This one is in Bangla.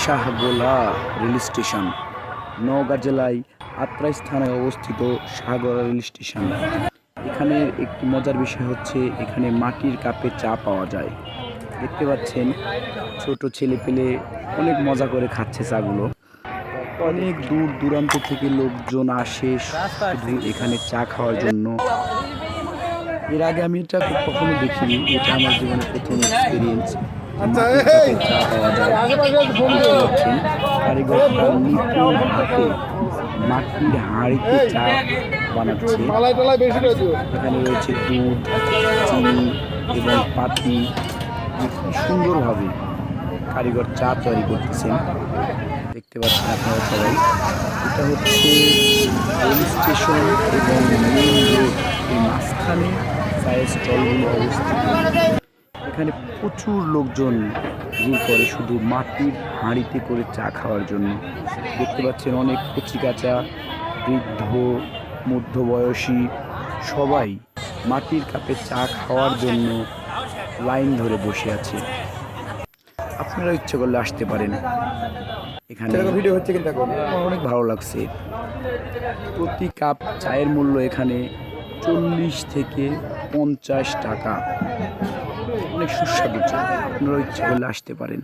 শাহগোলা রেল স্টেশন, নওগাঁ জেলায় আত্রাই স্থানে অবস্থিত শাহগোলা রেল স্টেশন। এখানে একটি মজার বিষয় হচ্ছে এখানে মাটির কাপে চা পাওয়া যায়। দেখতে পাচ্ছেন ছোট ছেলে পেলে অনেক মজা করে খাচ্ছে চাগুলো। অনেক দূর দূরান্ত থেকে লোকজন আসে শুধু এখানে চা খাওয়ার জন্য। এর আগে আমি এটা কখনো দেখিনি, এটা আমার জীবনে প্রথম এক্সপিরিয়েন্স। মাটির কাপে চা পাওয়া যায়। দেখতে পাচ্ছেন কারিগরটা নিপুণ হাতে মাটির হাঁড়িতে চা বানাচ্ছে। এখানে রয়েছে দুধ, চিনি এবং পাতি। খুব সুন্দরভাবে কারিগর চা তৈরি করতেছেন, দেখতে পাচ্ছেন আপনারা সবাই। এটা হচ্ছে রেল স্টেশন এবং মেইন রোড, এই মাঝখানে চায়ের স্টলগুলো অবস্থিত। এখানে প্রচুর লোকজন ভিড় করে শুধু মাটির হাঁড়িতে করে চা খাওয়ার জন্য। দেখতে পাচ্ছেন অনেক কচিকাঁচা, বৃদ্ধ, মধ্যবয়সী সবাই মাটির কাপে চা খাওয়ার জন্য লাইন ধরে বসে আছে। আপনারা ইচ্ছে করলে আসতে পারেন। এখানে ভিডিও হচ্ছে কিন্তু আমার অনেক ভালো লাগছে। প্রতি কাপ চায়ের মূল্য এখানে 40 থেকে 50 টাকা। অনেক সুস্বাদু চা, আপনারা ইচ্ছে করলে আসতে পারেন।